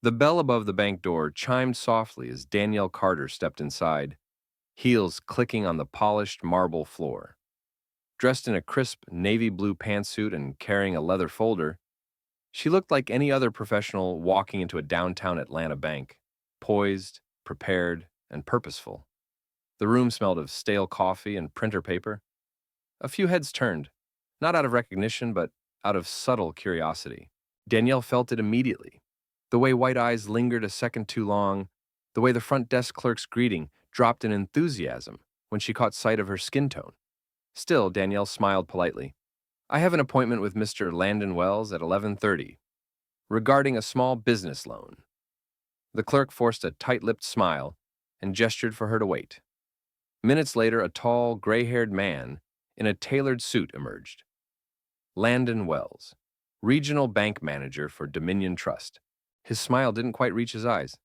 The bell above the bank door chimed softly as Danielle Carter stepped inside, heels clicking on the polished marble floor. Dressed in a crisp navy blue pantsuit and carrying a leather folder, she looked like any other professional walking into a downtown Atlanta bank, poised, prepared, and purposeful. The room smelled of stale coffee and printer paper. A few heads turned, not out of recognition, but out of subtle curiosity. Danielle felt it immediately. The way white eyes lingered a second too long, the way the front desk clerk's greeting dropped in enthusiasm when she caught sight of her skin tone. Still, Danielle smiled politely. I have an appointment with Mr. Landon Wells at 11:30 regarding a small business loan. The clerk forced a tight-lipped smile and gestured for her to wait. Minutes later, a tall, gray-haired man in a tailored suit emerged. Landon Wells, regional bank manager for Dominion Trust. His smile didn't quite reach his eyes.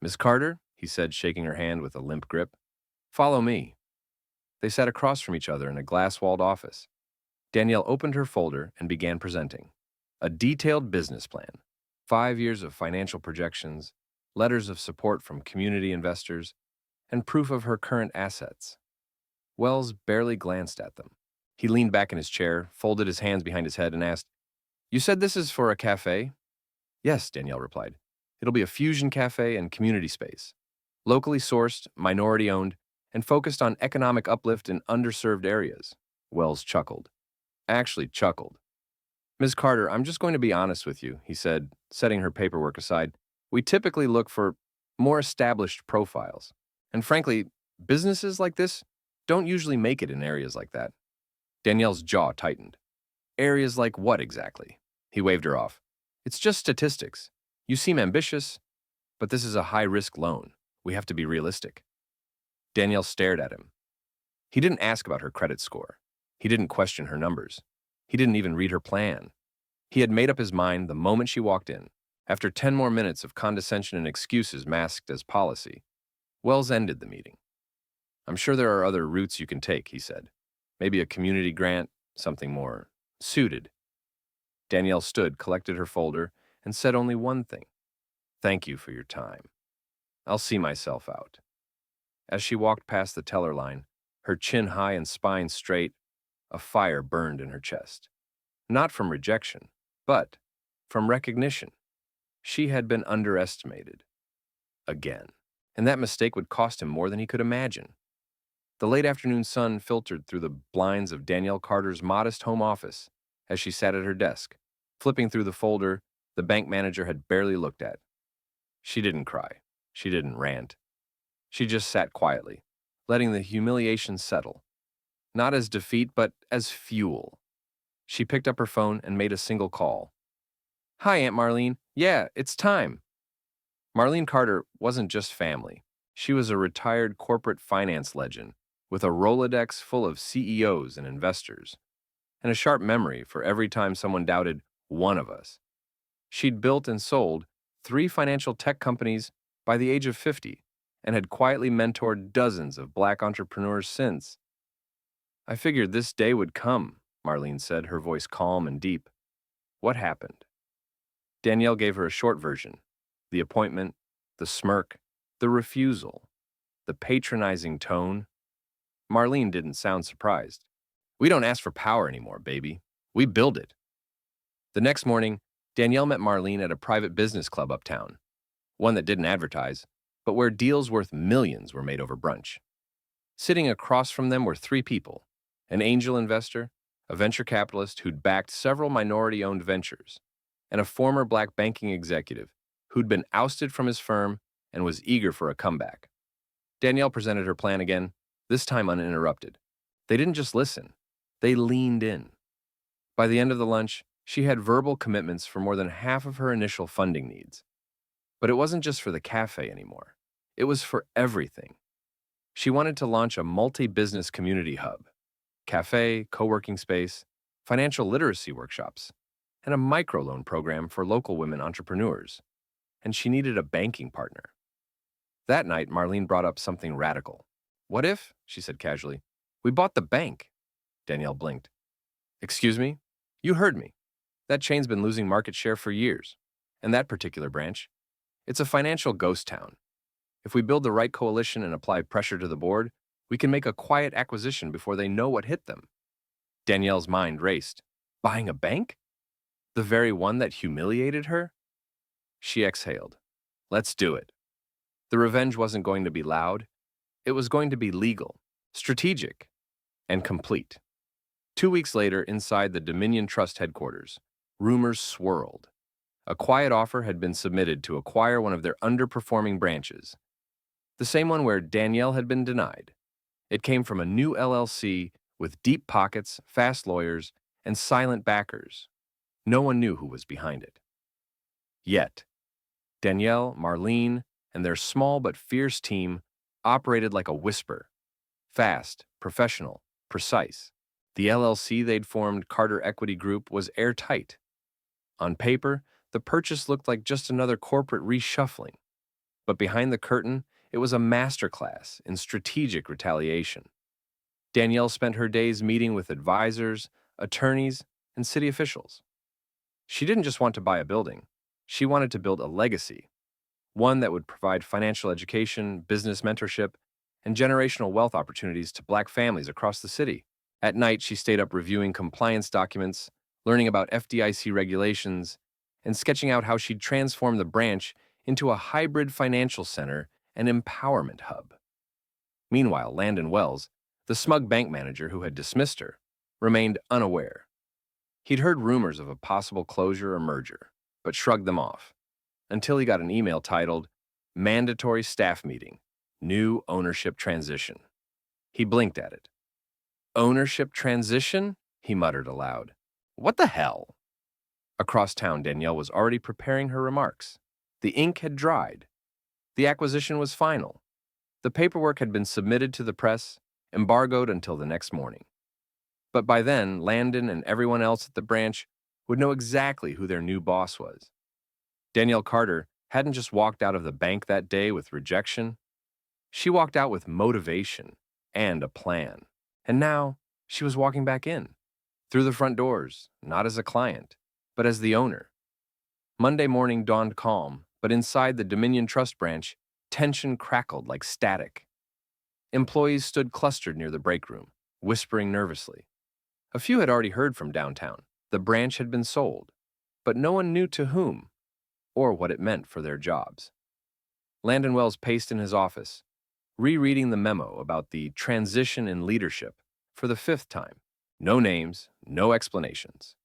Miss Carter, he said, shaking her hand with a limp grip. Follow me. They sat across from each other in a glass-walled office. Danielle opened her folder and began presenting. A detailed business plan, 5 years of financial projections, letters of support from community investors, and proof of her current assets. Wells barely glanced at them. He leaned back in his chair, folded his hands behind his head, and asked, You said this is for a cafe? Yes, Danielle replied. It'll be a fusion cafe and community space. Locally sourced, minority owned, and focused on economic uplift in underserved areas. Wells chuckled. Actually chuckled. Ms. Carter, I'm just going to be honest with you, he said, setting her paperwork aside. We typically look for more established profiles. And frankly, businesses like this don't usually make it in areas like that. Danielle's jaw tightened. Areas like what exactly? He waved her off. It's just statistics. You seem ambitious, but this is a high-risk loan. We have to be realistic. Danielle stared at him. He didn't ask about her credit score. He didn't question her numbers. He didn't even read her plan. He had made up his mind the moment she walked in. After 10 more minutes of condescension and excuses masked as policy, Wells ended the meeting. I'm sure there are other routes you can take, he said. Maybe a community grant, something more suited. Danielle stood, collected her folder, and said only one thing. Thank you for your time. I'll see myself out. As she walked past the teller line, her chin high and spine straight, a fire burned in her chest. Not from rejection, but from recognition. She had been underestimated. Again. And that mistake would cost him more than he could imagine. The late afternoon sun filtered through the blinds of Danielle Carter's modest home office as she sat at her desk, flipping through the folder the bank manager had barely looked at. She didn't cry. She didn't rant. She just sat quietly, letting the humiliation settle. Not as defeat, but as fuel. She picked up her phone and made a single call. Hi, Aunt Marlene. Yeah, it's time. Marlene Carter wasn't just family. She was a retired corporate finance legend with a Rolodex full of CEOs and investors, and a sharp memory for every time someone doubted one of us. She'd built and sold 3 financial tech companies by the age of 50 and had quietly mentored dozens of black entrepreneurs since. I figured this day would come, Marlene said, her voice calm and deep. What happened? Danielle gave her a short version. The appointment, the smirk, the refusal, the patronizing tone. Marlene didn't sound surprised. We don't ask for power anymore, baby. We build it. The next morning, Danielle met Marlene at a private business club uptown, one that didn't advertise, but where deals worth millions were made over brunch. Sitting across from them were 3 people, an angel investor, a venture capitalist who'd backed several minority-owned ventures, and a former black banking executive who'd been ousted from his firm and was eager for a comeback. Danielle presented her plan again, this time uninterrupted. They didn't just listen, they leaned in. By the end of the lunch, she had verbal commitments for more than half of her initial funding needs. But it wasn't just for the cafe anymore. It was for everything. She wanted to launch a multi-business community hub, cafe, co-working space, financial literacy workshops, and a microloan program for local women entrepreneurs. And she needed a banking partner. That night, Marlene brought up something radical. What if, she said casually, we bought the bank? Danielle blinked. Excuse me? You heard me. That chain's been losing market share for years. And that particular branch, It's a financial ghost town. If we build the right coalition and apply pressure to the board, we can make a quiet acquisition before they know what hit them. Danielle's mind raced. Buying a bank? The very one that humiliated her? She exhaled. Let's do it. The revenge wasn't going to be loud. It was going to be legal, strategic, and complete. 2 weeks later, inside the Dominion Trust headquarters, rumors swirled. A quiet offer had been submitted to acquire one of their underperforming branches, the same one where Danielle had been denied. It came from a new LLC with deep pockets, fast lawyers, and silent backers. No one knew who was behind it. Yet, Danielle, Marlene, and their small but fierce team operated like a whisper. Fast, professional, precise. The LLC they'd formed, Carter Equity Group, was airtight. On paper, the purchase looked like just another corporate reshuffling. But behind the curtain, it was a masterclass in strategic retaliation. Danielle spent her days meeting with advisors, attorneys, and city officials. She didn't just want to buy a building. She wanted to build a legacy, one that would provide financial education, business mentorship, and generational wealth opportunities to Black families across the city. At night, she stayed up reviewing compliance documents, learning about FDIC regulations, and sketching out how she'd transform the branch into a hybrid financial center and empowerment hub. Meanwhile, Landon Wells, the smug bank manager who had dismissed her, remained unaware. He'd heard rumors of a possible closure or merger, but shrugged them off, until he got an email titled, Mandatory Staff Meeting, New Ownership Transition. He blinked at it. Ownership transition? He muttered aloud. What the hell? Across town, Danielle was already preparing her remarks. The ink had dried. The acquisition was final. The paperwork had been submitted to the press, embargoed until the next morning. But by then, Landon and everyone else at the branch would know exactly who their new boss was. Danielle Carter hadn't just walked out of the bank that day with rejection. She walked out with motivation and a plan. And now, she was walking back in, through the front doors, not as a client, but as the owner. Monday morning dawned calm, but inside the Dominion Trust branch, tension crackled like static. Employees stood clustered near the break room, whispering nervously. A few had already heard from downtown. The branch had been sold, but no one knew to whom or what it meant for their jobs. Landon Wells paced in his office, rereading the memo about the transition in leadership for the 5th time. No names, no explanations.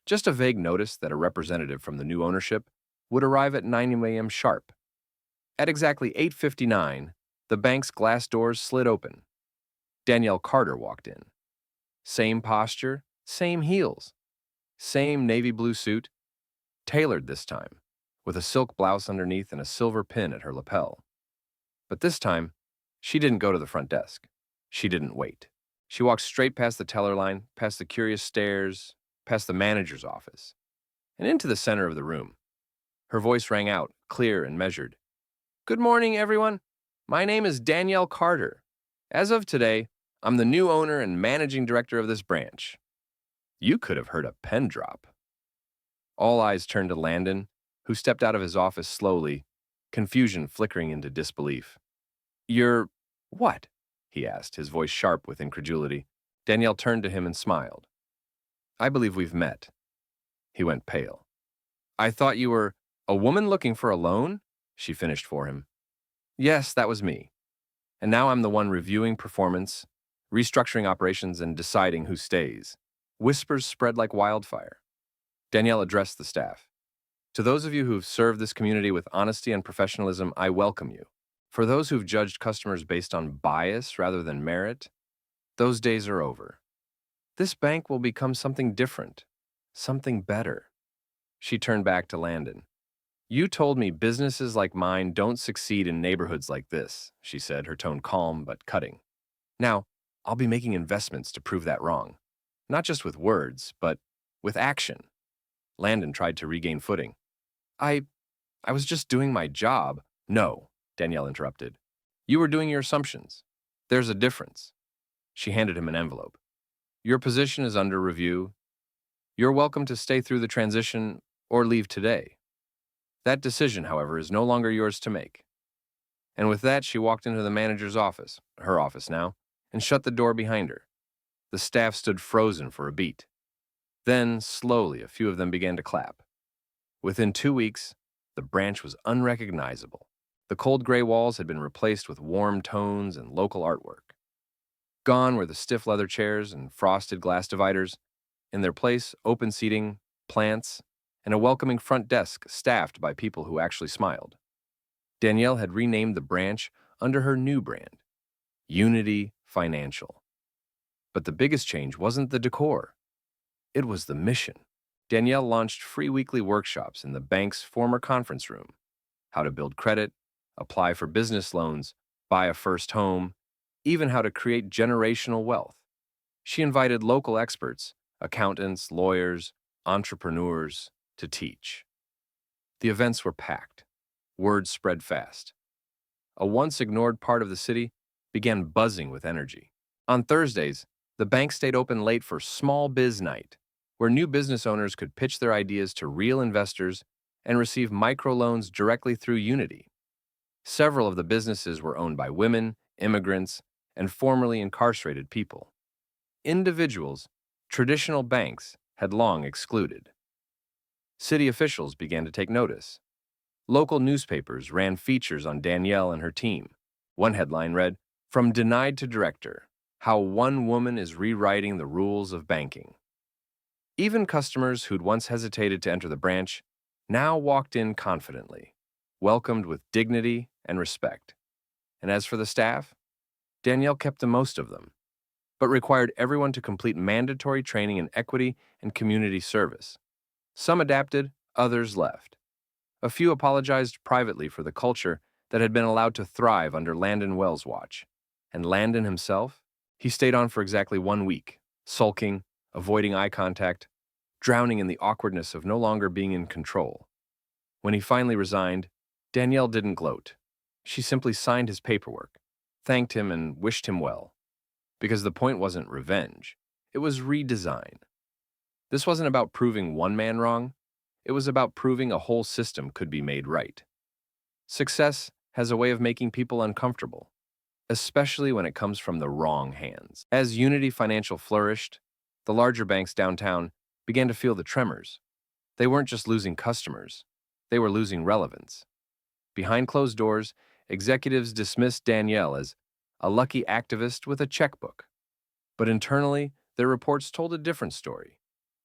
Just a vague notice that a representative from the new ownership would arrive at 9 a.m. sharp. At exactly 8:59, the bank's glass doors slid open. Danielle Carter walked in. Same posture, same heels, same navy blue suit, tailored this time, with a silk blouse underneath and a silver pin at her lapel. But this time, she didn't go to the front desk. She didn't wait. She walked straight past the teller line, past the curious stares, past the manager's office, and into the center of the room. Her voice rang out, clear and measured. Good morning, everyone. My name is Danielle Carter. As of today, I'm the new owner and managing director of this branch. You could have heard a pen drop. All eyes turned to Landon, who stepped out of his office slowly, confusion flickering into disbelief. You're what? He asked, his voice sharp with incredulity. Danielle turned to him and smiled. I believe we've met. He went pale. I thought you were a woman looking for a loan? She finished for him. Yes, that was me. And now I'm the one reviewing performance, restructuring operations, and deciding who stays. Whispers spread like wildfire. Danielle addressed the staff. To those of you who've served this community with honesty and professionalism, I welcome you. For those who've judged customers based on bias rather than merit, those days are over. This bank will become something different, something better. She turned back to Landon. You told me businesses like mine don't succeed in neighborhoods like this, she said, her tone calm but cutting. Now, I'll be making investments to prove that wrong. Not just with words, but with action. Landon tried to regain footing. I was just doing my job. No, Danielle interrupted. You were doing your assumptions. There's a difference. She handed him an envelope. Your position is under review. You're welcome to stay through the transition or leave today. That decision, however, is no longer yours to make. And with that, she walked into the manager's office, her office now, and shut the door behind her. The staff stood frozen for a beat. Then, slowly, a few of them began to clap. Within 2 weeks, the branch was unrecognizable. The cold gray walls had been replaced with warm tones and local artwork. Gone were the stiff leather chairs and frosted glass dividers. In their place, open seating, plants, and a welcoming front desk staffed by people who actually smiled. Danielle had renamed the branch under her new brand, Unity Financial. But the biggest change wasn't the decor, it was the mission. Danielle launched free weekly workshops in the bank's former conference room: how to build credit, apply for business loans, buy a first home, even how to create generational wealth. She invited local experts, accountants, lawyers, entrepreneurs, to teach. The events were packed. Word spread fast. A once ignored part of the city began buzzing with energy. On Thursdays, the bank stayed open late for Small Biz Night, where new business owners could pitch their ideas to real investors and receive microloans directly through Unity. Several of the businesses were owned by women, immigrants, and formerly incarcerated people. Individuals traditional banks had long excluded. City officials began to take notice. Local newspapers ran features on Danielle and her team. One headline read, "From Denied to Director: How One Woman is Rewriting the Rules of Banking." Even customers who'd once hesitated to enter the branch now walked in confidently, welcomed with dignity and respect. And as for the staff, Danielle kept the most of them, but required everyone to complete mandatory training in equity and community service. Some adapted, others left. A few apologized privately for the culture that had been allowed to thrive under Landon Wells' watch. And Landon himself? He stayed on for exactly 1 week, sulking, avoiding eye contact, drowning in the awkwardness of no longer being in control. When he finally resigned, Danielle didn't gloat. She simply signed his paperwork, thanked him, and wished him well. Because the point wasn't revenge, it was redesign. This wasn't about proving one man wrong, it was about proving a whole system could be made right. Success has a way of making people uncomfortable, especially when it comes from the wrong hands. As Unity Financial flourished, the larger banks downtown began to feel the tremors. They weren't just losing customers, they were losing relevance. Behind closed doors, executives dismissed Danielle as a lucky activist with a checkbook. But internally, their reports told a different story.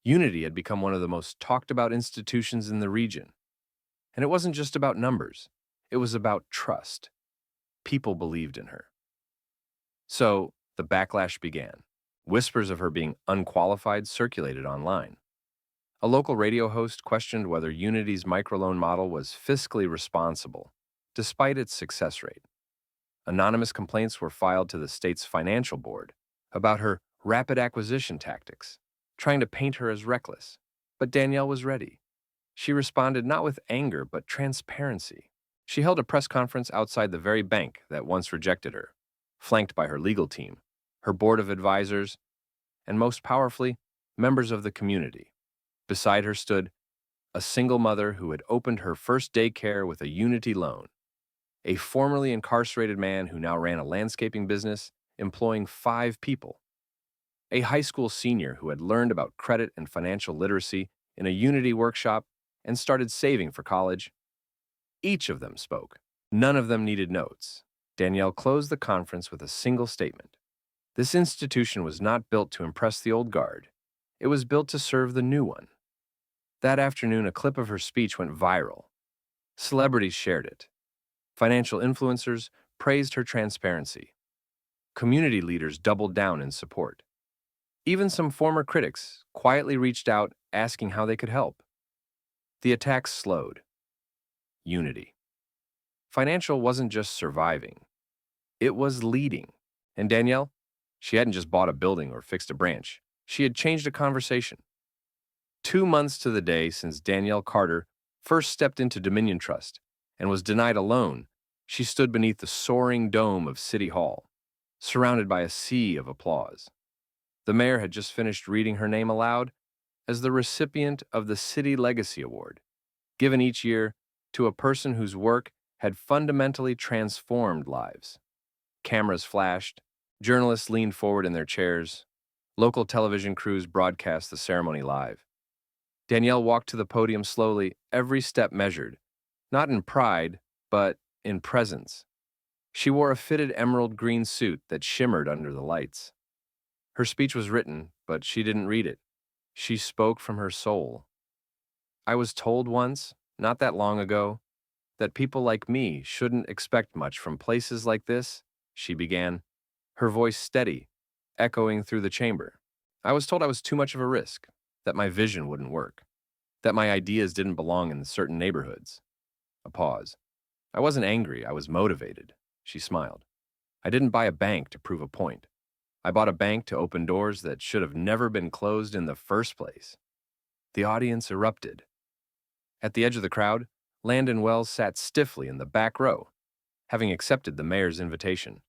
Unity had become one of the most talked about institutions in the region. And it wasn't just about numbers, it was about trust. People believed in her. So, the backlash began. Whispers of her being unqualified circulated online. A local radio host questioned whether Unity's microloan model was fiscally responsible, despite its success rate. Anonymous complaints were filed to the state's financial board about her rapid acquisition tactics, trying to paint her as reckless. But Danielle was ready. She responded not with anger, but transparency. She held a press conference outside the very bank that once rejected her, flanked by her legal team, her board of advisors, and most powerfully, members of the community. Beside her stood a single mother who had opened her first daycare with a Unity loan, a formerly incarcerated man who now ran a landscaping business employing 5 people, a high school senior who had learned about credit and financial literacy in a Unity workshop and started saving for college. Each of them spoke. None of them needed notes. Danielle closed the conference with a single statement. This institution was not built to impress the old guard. It was built to serve the new one. That afternoon, a clip of her speech went viral. Celebrities shared it. Financial influencers praised her transparency. Community leaders doubled down in support. Even some former critics quietly reached out asking how they could help. The attacks slowed. Unity. Financial wasn't just surviving. It was leading. And Danielle? She hadn't just bought a building or fixed a branch. She had changed a conversation. 2 months to the day since Danielle Carter first stepped into Dominion Trust and was denied a loan, she stood beneath the soaring dome of City Hall, surrounded by a sea of applause. The mayor had just finished reading her name aloud as the recipient of the City Legacy Award, given each year to a person whose work had fundamentally transformed lives. Cameras flashed, journalists leaned forward in their chairs, local television crews broadcast the ceremony live. Danielle walked to the podium slowly, every step measured, not in pride, but in presence. She wore a fitted emerald green suit that shimmered under the lights. Her speech was written, but she didn't read it. She spoke from her soul. I was told once, not that long ago, that people like me shouldn't expect much from places like this, she began, her voice steady, echoing through the chamber. I was told I was too much of a risk, that my vision wouldn't work, that my ideas didn't belong in certain neighborhoods. A pause. I wasn't angry, I was motivated. She smiled. I didn't buy a bank to prove a point. I bought a bank to open doors that should have never been closed in the first place. The audience erupted. At the edge of the crowd, Landon Wells sat stiffly in the back row, having accepted the mayor's invitation.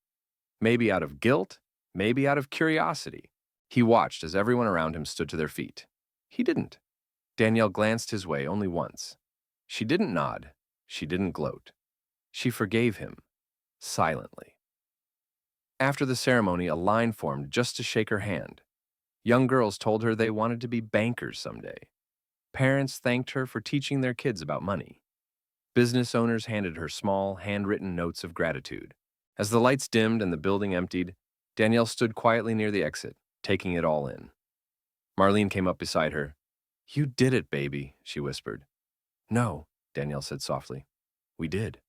Maybe out of guilt, maybe out of curiosity. He watched as everyone around him stood to their feet. He didn't. Danielle glanced his way only once. She didn't nod. She didn't gloat. She forgave him, silently. After the ceremony, a line formed just to shake her hand. Young girls told her they wanted to be bankers someday. Parents thanked her for teaching their kids about money. Business owners handed her small, handwritten notes of gratitude. As the lights dimmed and the building emptied, Danielle stood quietly near the exit, taking it all in. Marlene came up beside her. "You did it, baby," she whispered. "No," Danielle said softly. "We did."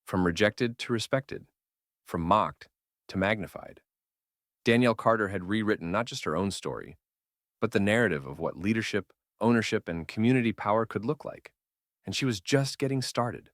From rejected to respected. From mocked to magnified. Danielle Carter had rewritten not just her own story, but the narrative of what leadership, ownership, and community power could look like. And she was just getting started.